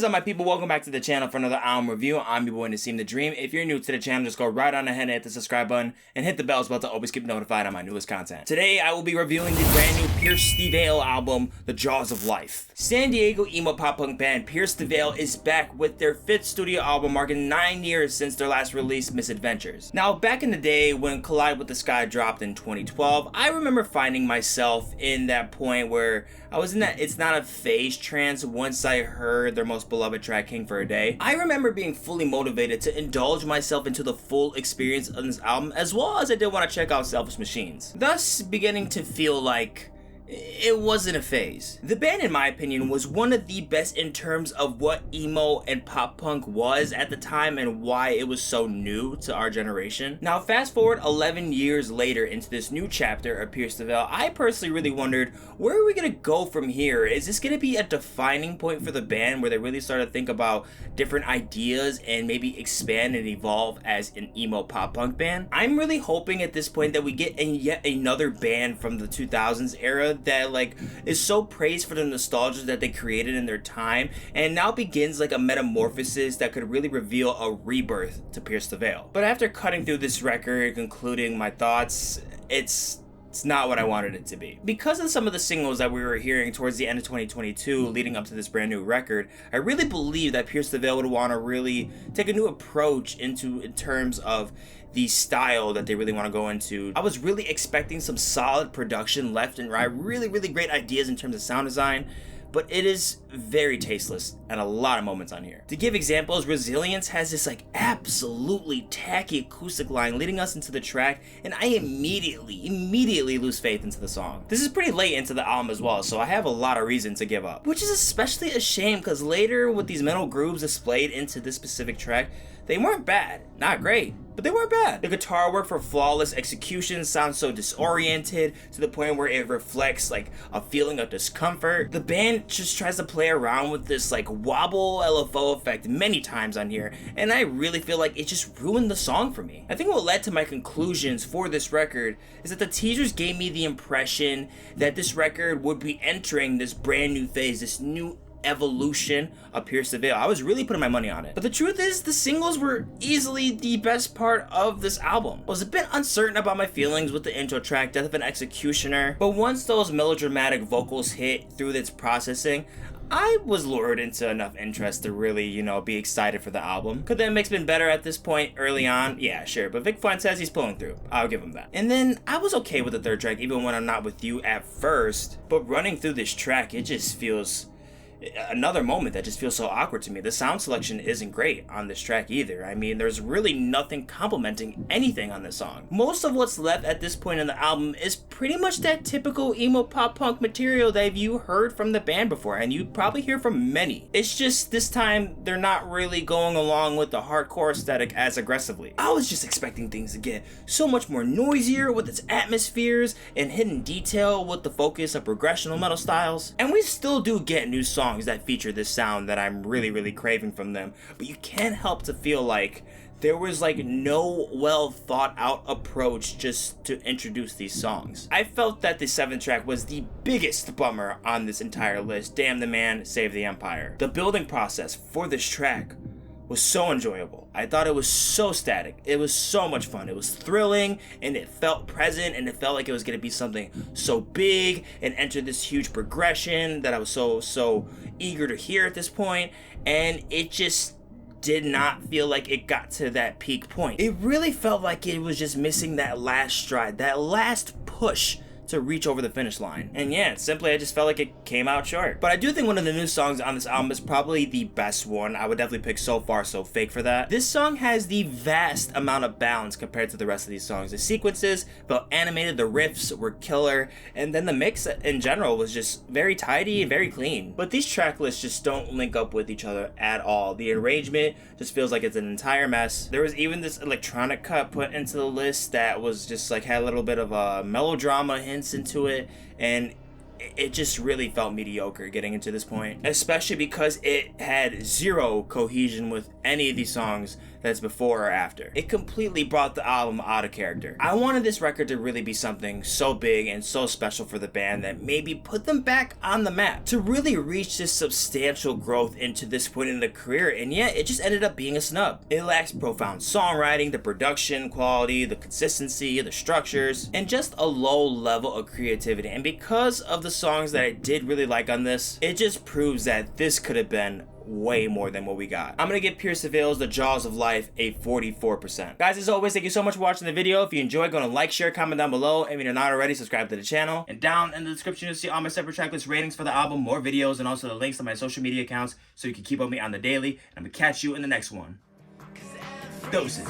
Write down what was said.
What is up, my people? Welcome back to the channel for another album review. I'm your boy Naseem the Dream. If you're new to the channel, just go right on ahead and hit the subscribe button and hit the bell as well to always keep notified on my newest content. Today, I will be reviewing the brand new Pierce the Veil album, The Jaws of Life. San Diego emo pop punk band Pierce the Veil is back with their 5th studio album, marking 9 years since their last release, Misadventures. Now, back in the day when Collide with the Sky dropped in 2012, I remember finding myself in that point where I was in that it's not a phase trance once I heard their most beloved track, King for a Day. I remember being fully motivated to indulge myself into the full experience of this album, as well as I did want to check out Selfish Machines, thus beginning to feel like it wasn't a phase. The band, in my opinion, was one of the best in terms of what emo and pop punk was at the time and why it was so new to our generation. Now, fast forward 11 years later into this new chapter of Pierce the Veil, I personally really wondered, where are we gonna go from here? Is this gonna be a defining point for the band where they really start to think about different ideas and maybe expand and evolve as an emo pop punk band? I'm really hoping at this point that we get yet another band from the 2000s era that like is so praised for the nostalgia that they created in their time, and now begins like a metamorphosis that could really reveal a rebirth to Pierce the Veil. But after cutting through this record, concluding my thoughts, it's not what I wanted it to be. Because of some of the singles that we were hearing towards the end of 2022 leading up to this brand new record, I really believe that Pierce the Veil would want to really take a new approach in terms of the style that they really want to go into. I was really expecting some solid production left and right, really great ideas in terms of sound design, but it is very tasteless and a lot of moments on here. To give examples, Resilience has this like absolutely tacky acoustic line leading us into the track, and I immediately lose faith into the song. This is pretty late into the album as well, so I have a lot of reason to give up, which is especially a shame because later with these metal grooves displayed into this specific track, they weren't bad, not great, but they weren't bad. The guitar work for Flawless Execution sounds so disoriented to the point where it reflects like a feeling of discomfort. The band just tries to play around with this like wobble LFO effect many times on here, and I really feel like it just ruined the song for me. I think what led to my conclusions for this record is that the teasers gave me the impression that this record would be entering this brand new phase, this new evolution of Pierce the Veil. I was really putting my money on it. But the truth is, the singles were easily the best part of this album. I was a bit uncertain about my feelings with the intro track, Death of an Executioner, but once those melodramatic vocals hit through its processing, I was lured into enough interest to really, be excited for the album. Could the mix been better at this point early on? Yeah, sure, but Vic Fuentes says he's pulling through. I'll give him that. And then I was okay with the third track, even when I'm not with you at first, but running through this track, it just feels another moment that just feels so awkward to me. The sound selection isn't great on this track either. I mean, there's really nothing complimenting anything on this song. Most of what's left at this point in the album is pretty much that typical emo pop punk material that you heard from the band before, and you probably hear from many. It's just this time they're not really going along with the hardcore aesthetic as aggressively. I was just expecting things to get so much more noisier with its atmospheres and hidden detail with the focus of progressional metal styles, and we still do get new songs that feature this sound that I'm really craving from them, but you can't help to feel like there was like no well thought out approach just to introduce these songs. I felt that the 7th track was the biggest bummer on this entire list, Damn the Man, Save the Empire. The building process for this track was so enjoyable. I thought it was so static. It was so much fun. It was thrilling, and it felt present, and it felt like it was going to be something so big and enter this huge progression that I was so eager to hear at this point, and it just did not feel like it got to that peak point. It really felt like it was just missing that last stride, that last push to reach over the finish line. And yeah, simply I just felt like it came out short. But I do think one of the new songs on this album is probably the best one. I would definitely pick So Far So Fake for that. This song has the vast amount of balance compared to the rest of these songs. The sequences felt animated, the riffs were killer, and then the mix in general was just very tidy and very clean. But these track lists just don't link up with each other at all. The arrangement just feels like it's an entire mess. There was even this electronic cut put into the list that was just like had a little bit of a melodrama hints into it, and it just really felt mediocre getting into this point, especially because it had zero cohesion with any of these songs that's before or after. It completely brought the album out of character. I wanted this record to really be something so big and so special for the band that maybe put them back on the map, to really reach this substantial growth into this point in the career, and yet it just ended up being a snub. It lacks profound songwriting, the production quality, the consistency, the structures, and just a low level of creativity. And because of the songs that I did really like on this, it just proves that this could have been way more than what we got. I'm gonna give Pierce the Veil's The Jaws of Life a 44%. Guys, as always, thank you so much for watching the video. If you enjoyed, go to like, share, comment down below, and if you're not already, subscribe to the channel. And down in the description, you'll see all my separate tracklist ratings for the album, more videos, and also the links to my social media accounts so you can keep up with me on the daily. And I'm gonna catch you in the next one. Doses.